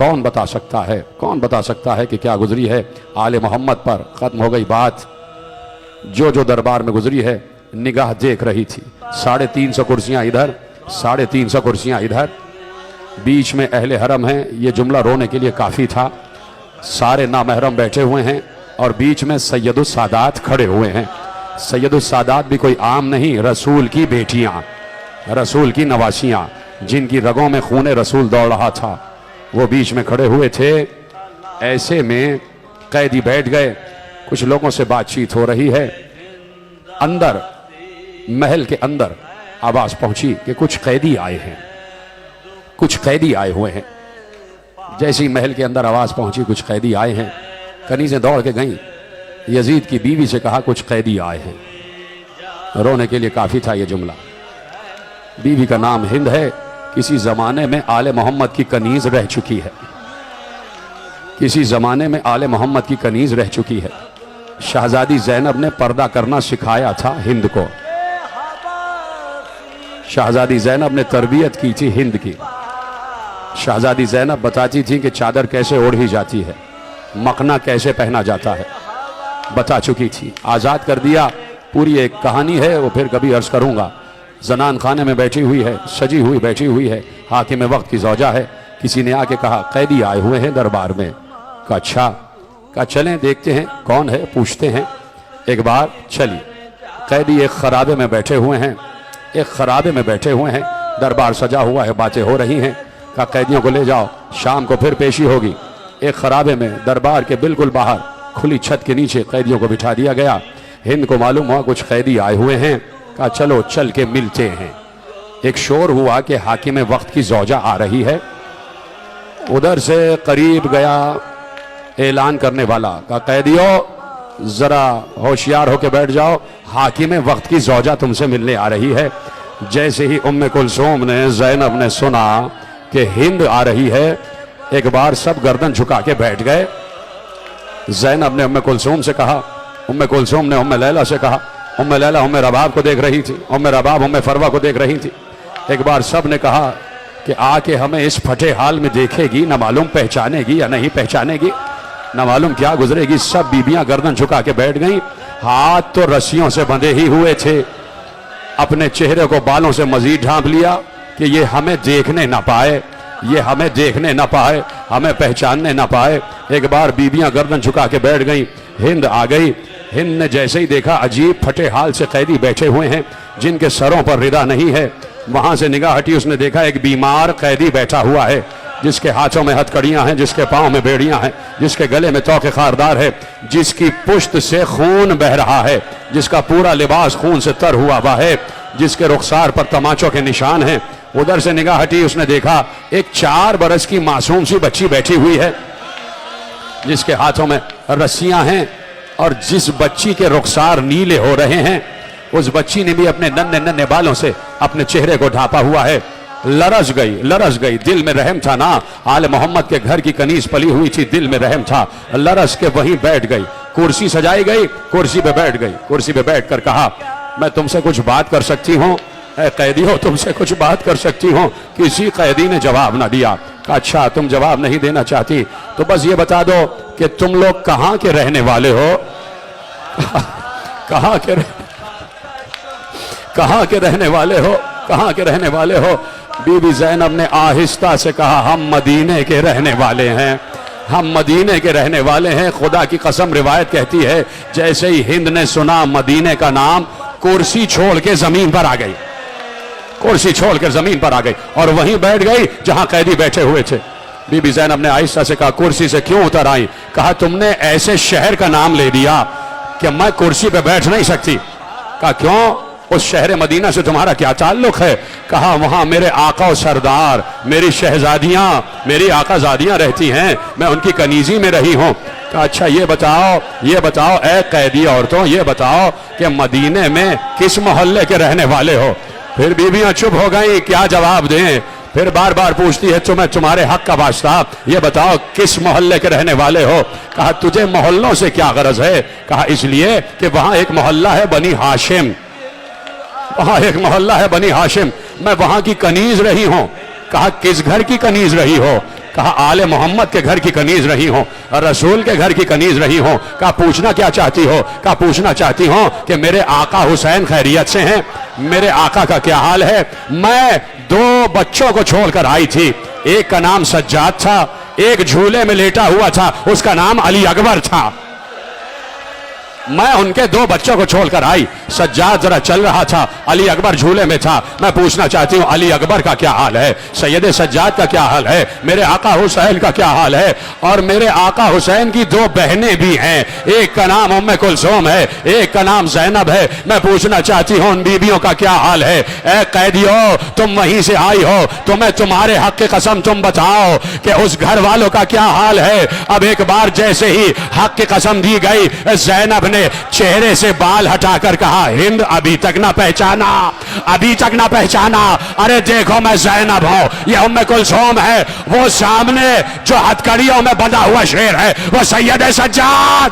कौन बता सकता है, कौन बता सकता है कि क्या गुजरी है आले मोहम्मद पर। खत्म हो गई बात। जो जो दरबार में गुजरी है निगाह देख रही थी। 350 कुर्सियां इधर, 350 कुर्सियां इधर, बीच में अहले हरम हैं। ये जुमला रोने के लिए काफ़ी था। सारे नामहरम बैठे हुए हैं और बीच में सैयदुस सादात खड़े हुए हैं। सैयदुस सादात भी कोई आम नहीं, रसूल की बेटियां, रसूल की नवासियां, जिनकी रगों में खून रसूल दौड़ रहा था, वो बीच में खड़े हुए थे। ऐसे में कैदी बैठ गए। कुछ लोगों से बातचीत हो रही है। अंदर महल के अंदर आवाज पहुंची कि कुछ कैदी आए हैं, कुछ कैदी आए हुए हैं। जैसे ही महल के अंदर आवाज पहुंची कुछ कैदी आए हैं, कनीज़ें दौड़ के गईं। यजीद की बीवी से कहा कुछ कैदी आए हैं। रोने के लिए काफी था ये जुमला। बीवी का नाम हिंद है। किसी जमाने में आले मोहम्मद की कनीज रह चुकी है, किसी जमाने में आले मोहम्मद की कनीज रह चुकी है। शहजादी जैनब ने पर्दा करना सिखाया था हिंद को। शहजादी जैनब ने तरबियत की थी हिंद की। शहजादी जैनब बताती थी कि चादर कैसे ओढ़ी जाती है, मखना कैसे पहना जाता है, बता चुकी थी। आज़ाद कर दिया, पूरी एक कहानी है, वो फिर कभी अर्ज करूंगा। जनान खाने में बैठी हुई है, सजी हुई बैठी हुई है, हाकिम वक्त की ज़ौजा है। किसी ने आके कहा कैदी आए हुए हैं दरबार में। कहा अच्छा, कहा चलें देखते हैं कौन है, पूछते हैं। एक बार चली। कैदी एक खराबे में बैठे हुए हैं, एक खराबे में बैठे हुए हैं, दरबार सजा हुआ है, बातें हो रही हैं। कहा कैदियों को ले जाओ, शाम को फिर पेशी होगी। एक खराबे में दरबार के बिल्कुल बाहर खुली छत के नीचे कैदियों को बिठा दिया गया। हिंद को मालूम हुआ कुछ कैदी आए हुए हैं। कहा चलो चल के मिलते हैं। एक शोर हुआ कि हाकिम वक्त की ज़ौजा आ रही है। उधर से करीब गया ऐलान करने वाला। कहा कैदियों जरा होशियार होके बैठ जाओ, हाकिम वक्त की ज़ौजा तुमसे मिलने आ रही है। जैसे ही उम्मे कुलसूम ने, जैनब ने सुना कि हिंद आ रही है, एक बार सब गर्दन झुका के बैठ गए। जैनब ने उम्मे कुलसूम से कहा, उम्मे कुलसूम ने उम्मे लैला से कहा। उम्मे लैला उम्मे रबाब को देख रही थी, उम्मे रबाब उम्मे फरवा को देख रही थी। एक बार सब ने कहा कि आके हमें इस फटे हाल में देखेगी, न मालूम पहचानेगी या नहीं पहचानेगी, न मालूम क्या गुजरेगी। सब बीबियां गर्दन झुका के बैठ गईं। हाथ तो रस्सियों से बंधे ही हुए थे। अपने चेहरे को बालों से मजीद ढांप लिया कि ये हमें देखने ना पाए, ये हमें देखने ना पाए, हमें पहचानने ना पाए। एक बार बीबियां गर्दन झुका के बैठ गईं। हिंद आ गई। हिंद ने जैसे ही देखा अजीब फटे हाल से कैदी बैठे हुए हैं जिनके सरों पर रिदा नहीं है। वहां से निगाह हटी, उसने देखा एक बीमार कैदी बैठा हुआ है, जिसके हाथों में हथकड़ियां हैं, जिसके पांव में बेड़ियां हैं, जिसके गले में तौके खारदार है, जिसकी पुश्त से खून बह रहा है, जिसका पूरा लिबास खून से तर हुआ हुआ है, जिसके रुखसार पर तमाचों के निशान हैं। उधर से निगाह हटी, उसने देखा एक 4 बरस की मासूम सी बच्ची बैठी हुई है, जिसके हाथों में रस्सियां हैं और जिस बच्ची के रुखसार नीले हो रहे हैं, उस बच्ची ने भी अपने नन्हे नन्हे बालों से अपने चेहरे को ढांपा हुआ है। लरस गई। दिल में रहम था ना, आले मोहम्मद के घर की कनीज पली हुई थी, दिल में रहम था। लरस के वहीं बैठ गई। कुर्सी सजाई गई, कुर्सी पे बैठ गई। कुर्सी पे बैठ कर कहा मैं तुमसे कुछ बात कर सकती हूँ? कैदी हो, तुमसे कुछ बात कर सकती हूँ? किसी कैदी ने जवाब ना दिया। कहा अच्छा तुम जवाब नहीं देना चाहती तो बस ये बता दो कि तुम लोग कहाँ के रहने वाले हो? कहाँ के रहने वाले हो? कहाँ के रहने वाले हो? बीबी जैनब ने आहिस्ता से कहा हम मदीने के रहने वाले हैं, हम मदीने के रहने वाले हैं। खुदा की कसम रिवायत कहती है जैसे ही हिंद ने सुना मदीने का नाम, कुर्सी छोड़ के जमीन पर आ गई। कुर्सी छोड़ कर जमीन पर आ गई और वहीं बैठ गई जहां कैदी बैठे हुए थे। बीबी जैनब ने आहिस्ता से कहा कुर्सी से क्यों उतर आई? कहा तुमने ऐसे शहर का नाम ले दिया कि मैं कुर्सी पे बैठ नहीं सकती। कहा क्यों? उस शहर मदीना से तुम्हारा क्या ताल्लुक है? कहा वहां मेरे आका और सरदार, मेरी शहजादियां, मेरी आकाजादियां रहती हैं, मैं उनकी कनीजी में रही हूं। कहा अच्छा ये बताओ ऐ कैदी औरतों, ये बताओ कि मदीने में किस मोहल्ले के रहने वाले हो? फिर बीबियां चुप हो गई, क्या जवाब दें? फिर बार बार पूछती है तुम्हें तुम्हारे हक का वास्ता, ये बताओ किस मोहल्ले के रहने वाले हो? कहा तुझे मोहल्लों से क्या गरज है? कहा इसलिए कि वहां एक मोहल्ला है बनी हाशिम, वहां एक मोहल्ला है बनी हाशिम, मैं वहां की कनीज रही हूं। कहा किस घर की कनीज रही हो? कहा आले मोहम्मद के घर की कनीज रही हो, रसूल के घर की कनीज रही हो। कहा पूछना क्या चाहती हो? कहा पूछना चाहती हो कि मेरे आका हुसैन खैरियत से हैं, मेरे आका का क्या हाल है। मैं 2 बच्चों को छोड़कर आई थी, एक का नाम सज्जाद था, एक झूले में लेटा हुआ था, उसका नाम अली अकबर था। मैं उनके 2 बच्चों को छोड़कर आई, सज्जाद जरा चल रहा था, अली अकबर झूले में था। मैं पूछना चाहती हूँ अली अकबर का क्या हाल है, सैयद सज्जाद का क्या हाल है, मेरे आका हुसैन का क्या हाल है। और मेरे आका हुसैन की 2 बहनें भी हैं, एक का नाम उम्मे कुलसूम है, एक का नाम ज़ैनब है। मैं पूछना चाहती हूँ उन बीबियों का क्या हाल है। ए कैदियों, तुम वहीं से आई हो, तुम्हें तुम्हारे हक की कसम तुम बताओ कि उस घर वालों का क्या हाल है। अब एक बार जैसे ही हक की कसम दी गई, ज़ैनब ने चेहरे से बाल हटाकर कहा हिंद अभी तक ना पहचाना, अभी तक ना पहचाना। अरे देखो मैं ज़ैनब हूं, ये उम्मे कुलसूम है, वो सामने जो हथकड़ियों में बंधा हुआ शेर है वो सैयद सज्जाद।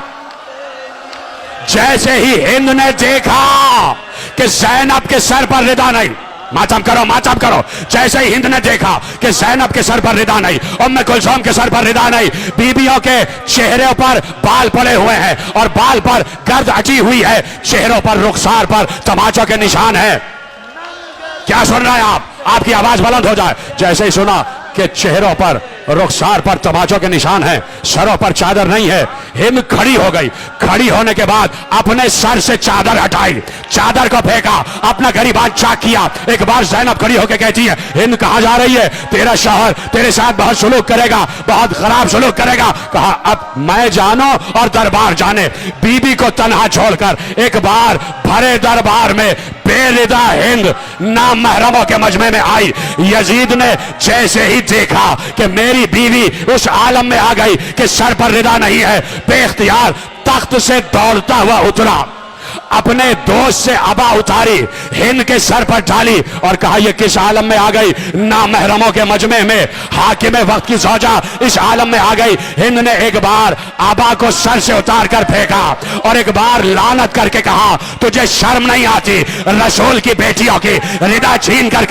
जैसे ही हिंद ने देखा कि ज़ैनब के सर पर रिदा नहीं, मातम करो मातम करो, जैसे ही हिंद ने देखा कि ज़ैनब के सर पर रिदा नहीं, उम्मे कुलसूम के सर पर रिदा नहीं, बीबियों के चेहरे पर बाल पड़े हुए हैं और बाल पर गर्द अटी हुई है, चेहरों पर रुखसार पर तमाचों के निशान है। क्या सुन रहे हैं आप? आपकी आवाज बुलंद हो जाए। जैसे ही सुना कि चेहरों पर रुखसार पर तमाचों के निशान हैं, सरों पर चादर नहीं है, हिंद खड़ी हो गई। खड़ी होने के बाद अपने सर से चादर हटाई, चादर को फेंका, अपना गरीबान चाक किया। एक बार ज़ैनब खड़ी होकर कहती है हिंद कहां जा रही है? तेरा शौहर तेरे साथ बहुत सुलूक करेगा, बहुत खराब सुलूक करेगा। कहा अब मैं जानो और दरबार जाने। बीबी को तन्हा छोड़कर एक बार भरे दरबार में बेरिदा हिंद नामहरमों के मजमे में आई। यजीद ने जैसे ही देखा कि मेरी बीवी उस आलम में आ गई कि सर पर रिदा नहीं है, बेख्तियार तख्त से दौड़ता हुआ उतरा, अपने दोस्त से अबा उतारी, हिंद के सर पर डाली और कहा यह किस आलम में आ गई? नामहरमों के मजमे में हाकिम वक्त की ज़ौजा इस आलम में आ गई। हिंद ने एक बार अबा को सर से उतार कर फेंका और एक बार लानत करके कहा तुझे शर्म नहीं आती रसूल की बेटियों की रिदा छीन कर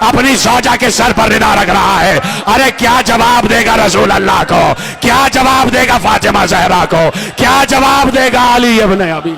अपनी ज़ौजा के सर पर रिदा रख रहा है। अरे क्या जवाब देगा रसूल अल्लाह को? क्या जवाब देगा फातिमा ज़हरा को? क्या जवाब देगा अली इब्न अबी